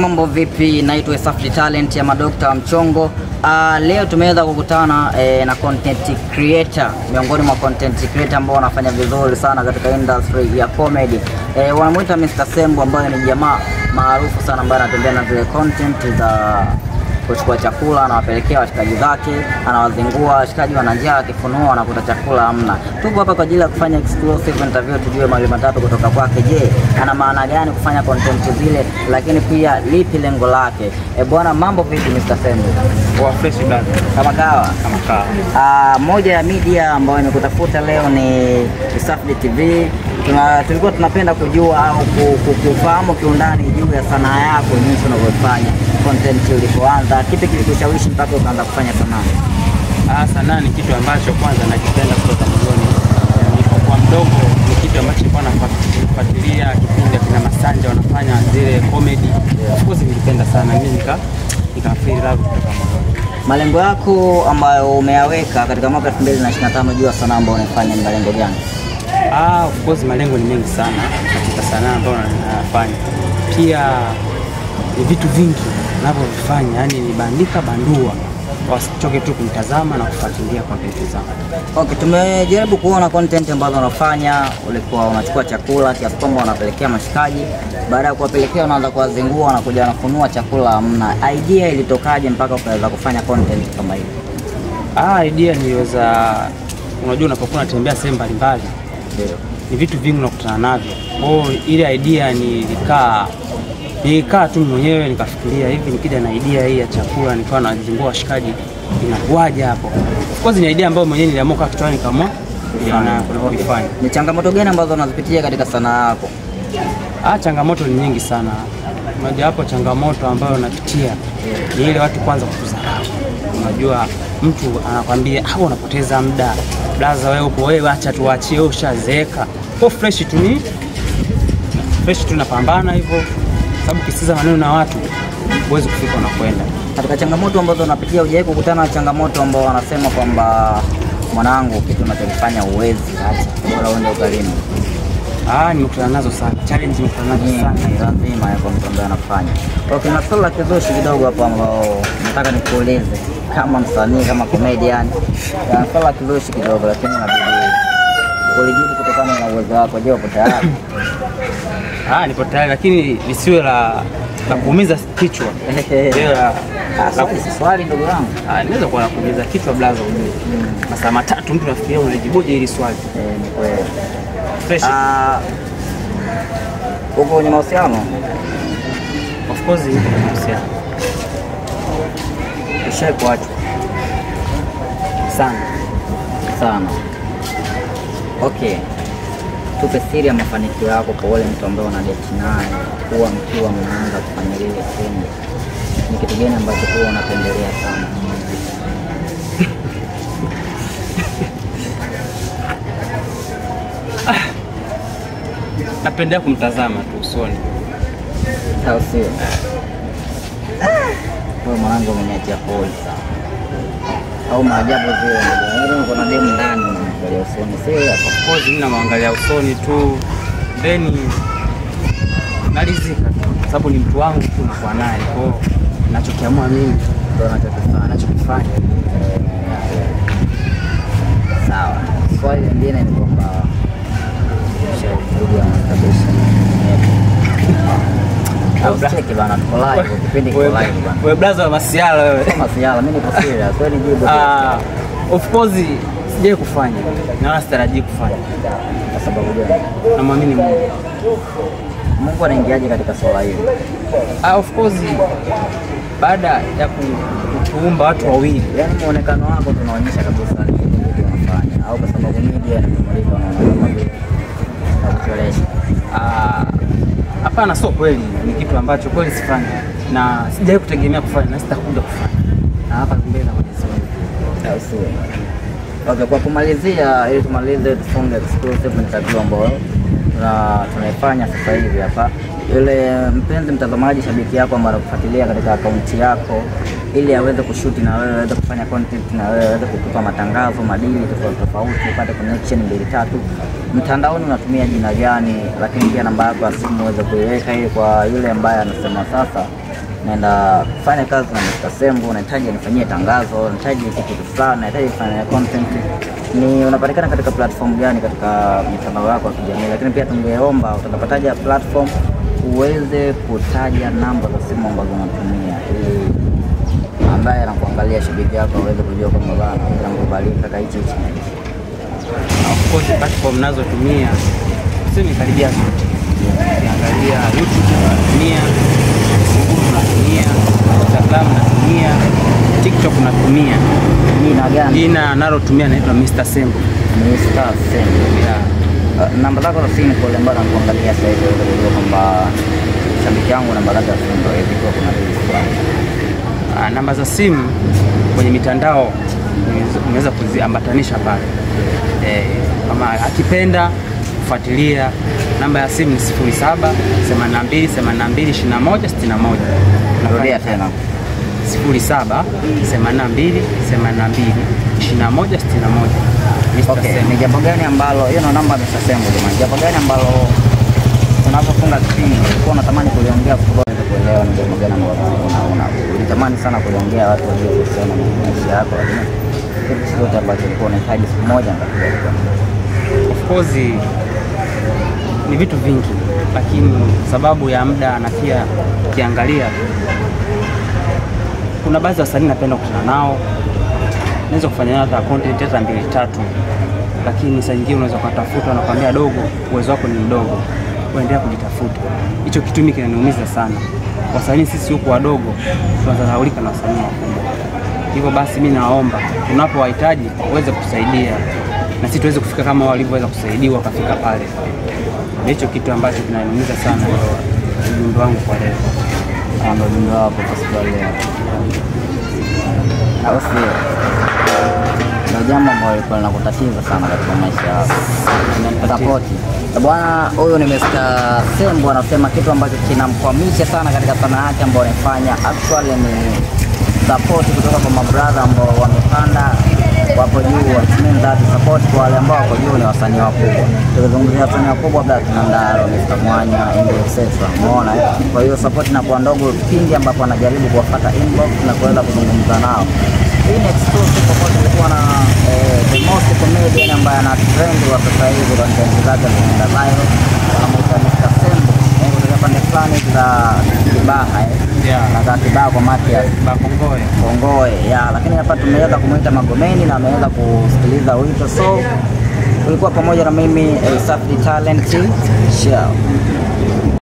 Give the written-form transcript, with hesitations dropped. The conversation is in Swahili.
Mambo vipi, naitwa Safety Talent ya Madokta Mchongo. Leo tumeweza kukutana na content creator, miongoni mwa content creator ambao wanafanya vizuri sana katika industry ya comedy. Wanamuita Mr. Sembo, ambaye ni jamaa maarufu sana ambaye anatembea na zile content za kuchukua chakula, anawapelekea washikaji zake, anawazingua washikaji wana njaa, akifunua wanakuta chakula hamna. Tupo hapa kwa ajili ya kufanya exclusive interview, tujue mawili matatu kutoka kwake. Je, ana maana gani kufanya content zile, lakini pia lipi lengo lake? Bwana, mambo vipi Mr. Sembo? Kwa fresh bado Kama kawa. Moja ya media ambayo nimekutafuta leo ni Safety TV. Tulikuwa tunapenda kujua au kufahamu kiundani juu ya sanaa yako, jinsi unavyofanya content ulipoanza. Kipi kilikushawishi mpaka ukaanza kufanya sanaa? Sanaa ni kitu ambacho kwanza nakipenda kutoka moyoni. Nilipokuwa mdogo ni kitu ambacho nilikuwa nafuatilia kipindi kina Masanja wanafanya zile comedy. Of course nilipenda sana, mimi nikafeel love kutoka moyoni. Malengo yako ambayo umeyaweka katika mwaka 2025 juu ya sanaa ambayo unafanya ni malengo gani? Of course malengo ni mengi sana katika sanaa ambayo nafanya. Pia ni vitu vingi ninavyofanya, yani ni bandua, wasichoke tu kumtazama na kufuatilia content zangu. Okay, tumejaribu kuona content ambazo unafanya. Ulikuwa unachukua chakula kiasi kwamba unapelekea mashikaji, baada ya kuwapelekea unaanza kuwazingua, wanakuja wanafunua chakula hamna. Idea ilitokaje mpaka ukaweza kufanya content kama hiyo? Idea niliweza, unajua unapokuwa unatembea sehemu mbalimbali, ni vitu vingi unakutana navyo. Ile idea nilikaa tu mwenyewe nikafikiria, hivi nikija na idea hii ya chakula nikawa nazingua washikaji inakuaje hapo? Of course ni idea ambayo mwenyewe niliamua kichwani kama kuifanya. Ni changamoto gani ambazo unazipitia katika sanaa yako? Changamoto ni nyingi sana. Moja hapo changamoto ambayo napitia ni ile watu kwanza kukudharau. Unajua mtu anakuambia unapoteza muda. Blaza wewe acha tuachie, ushazeeka. Kwa fresh tu napambana hivyo. Sababu kisiza maneno na watu huwezi kufika unakwenda. Katika changamoto ambazo unapitia, hujawahi kukutana na changamoto ambao wanasema kwamba mwanangu, kitu unachofanya huwezi, acha bora uende ukalime? Nimekutana nazo sana. Challenge nimekutana nazo sana. Lazima ya mtu ambaye anafanya. Okay, na swali la kizushi kidogo hapo ambao nataka nikuulize kama msanii, kama comedian. Swali la kizushi kidogo, lakini inabidi ulijibu kutokana na uwezo wako. Je, uko tayari? Nipo tayari, lakini lisiwe la kuumiza kichwa. Swali ndugu yangu. Inaweza kuwa kuumiza kichwa blaza ujue. Masaa matatu mtu nafikiria unajibuje hili swali. Ni kweli. Fresh. Uko kwenye mahusiano? Of course niko kwenye mahusiano. Ushaikuacha? Sana. Okay. Tupe siri ya mafanikio yako kwa wale mtu ambaye una date naye, kuwa mkiwa mnaanza kufanya lile tendo. Ni kitu gani ambacho huwa unapendelea sana? Napenda kumtazama tu usoni. Au sio? Wewe mwanangu umeniachia pole sana. Au maajabu zile ndio uko na demu ndani unaangalia usoni. Sio, of course mimi naangalia usoni tu. Then nalizika tu. Sababu ni mtu wangu tu nakuwa naye. Kwa hiyo ninachokiamua mimi ndio nachokifanya. Sawa. Swali lingine ni kwamba cheki bana, tuko live, kipindi kiko live bana. Wewe blaza wa masiala wewe. Masiala, mimi niko serious. Swali jibu. Of course sijai kufanya na wala sitarajii kufanya. Kwa sababu gani? Namwamini Mungu. Mungu anaingiaje katika swala hili? Of course baada ya kuumba watu wawili, yani muonekano wako tunaonyesha kabisa ni kitu unafanya, au kwa sababu media inamulika kama vile kuchelewesha? Hapana, sio kweli. Ni kitu ambacho kweli sifanya na sijawahi kutegemea kufanya na sitakuja kufanya. Na hapa mbele na Mwenyezi Mungu. Okay, kwa kumalizia, ili tumalize tufunge exclusive interview ambayo tunaifanya sasa hivi hapa. Yule mpenzi mtazamaji, shabiki yako ambaye anakufuatilia katika akaunti yako, ili aweze kushoot na wewe, aweze kufanya content na wewe, aweze kukupa matangazo, madini tofauti, upate connection 2-3. Mtandaoni unatumia jina gani, lakini pia namba yako ya simu uweze kuiweka ili kwa yule ambaye anasema sasa naenda kufanya kazi na Mr. Sembo, nahitaji nifanyie tangazo, nahitaji kitu fulani, nahitaji kufanya content, ni unapatikana katika platform gani katika mitandao yako ya kijamii? Lakini pia tungeomba utakapataja platform uweze kutaja namba za simu ambazo unatumia ili ambaye anakuangalia shabiki yako aweze kujua kwamba bana tunamkubalika kaka hichi. Of course platform nazotumia sisi karibia zote. Ukiangalia YouTube natumia, Facebook natumia, Instagram natumia, TikTok natumia. Jina gani? Jina nalotumia naitwa Mr. Sembo. Mr. Sembo. Yeah. Namba zako za simu kwa lemba nakuangalia sasa hivi ili kujua kwamba shabiki yangu namba zake za simu ndio hivi kwa kuna vitu fulani. Namba za simu kwenye mitandao unaweza kuziambatanisha pale. Kama akipenda kufuatilia, namba ya simu ni 07 82 82 21 61. Narudia tena 07 82 82 21 61. Okay, ni jambo gani ambalo hiyo namba Mr. Sembo jamani? Jambo gani ambalo unapofunga kipindi ulikuwa unatamani kuliongea kwa kuelewa ni jambo gani ambalo ulitamani sana kuliongea watu wajue kuhusiana na maisha yako, lakini kitu chochote ambacho ulikuwa unahitaji siku moja nitakueleza. Of course ni vitu vingi, lakini sababu ya muda na pia kiangalia kuna baadhi ya wasanii napenda kukutana nao, naweza kufanya hata content hata 2-3, lakini saa nyingine unaweza kutafuta na kuambia dogo, uwezo wako ni mdogo, uendelea kujitafuta. Hicho kitu mimi kinaniumiza sana. Wasanii sisi huko wadogo tunadharaulika na wasanii wakubwa. Hivyo basi mimi naomba tunapowahitaji uweze kusaidia na sisi tuweze kufika kama walivyoweza kusaidiwa wakafika pale. Hicho kitu ambacho kinaniumiza sana ndio ujumbe wangu kwa leo. Ndio ujumbe wako kwa siku leo. Ndio jambo ambalo liko linakutatiza sana katika maisha yako. Support. Bwana huyu ni Mr. Sembo anasema kitu ambacho kinamkwamisha sana katika sanaa yake ambayo anafanya actually ni support kutoka kwa mabrother ambao wamepanda wapo juu, mean that support kwa wale ambao wako juu ni wasanii wakubwa. Tukizungumzia wasanii wakubwa Black Nandaro, Mr. Mwanya, etc. Umeona? Kwa hiyo support inakuwa ndogo pindi ambapo anajaribu kuwafuata inbox na kuweza kuzungumza nao. Hii ni exclusive kwa sababu tulikuwa na the most comedian ambaye ana trend wa sasa hivi kwa content zake zinaenda viral kama Mr. Sembo. Kutoka pande fulani za Kibaha na za Kibaha kwa Matias Kongoe lakini hapa tumeweza kumuita Magomeni na ameweza kusikiliza wito, so ulikuwa pamoja na mimi Safdi Talent Show.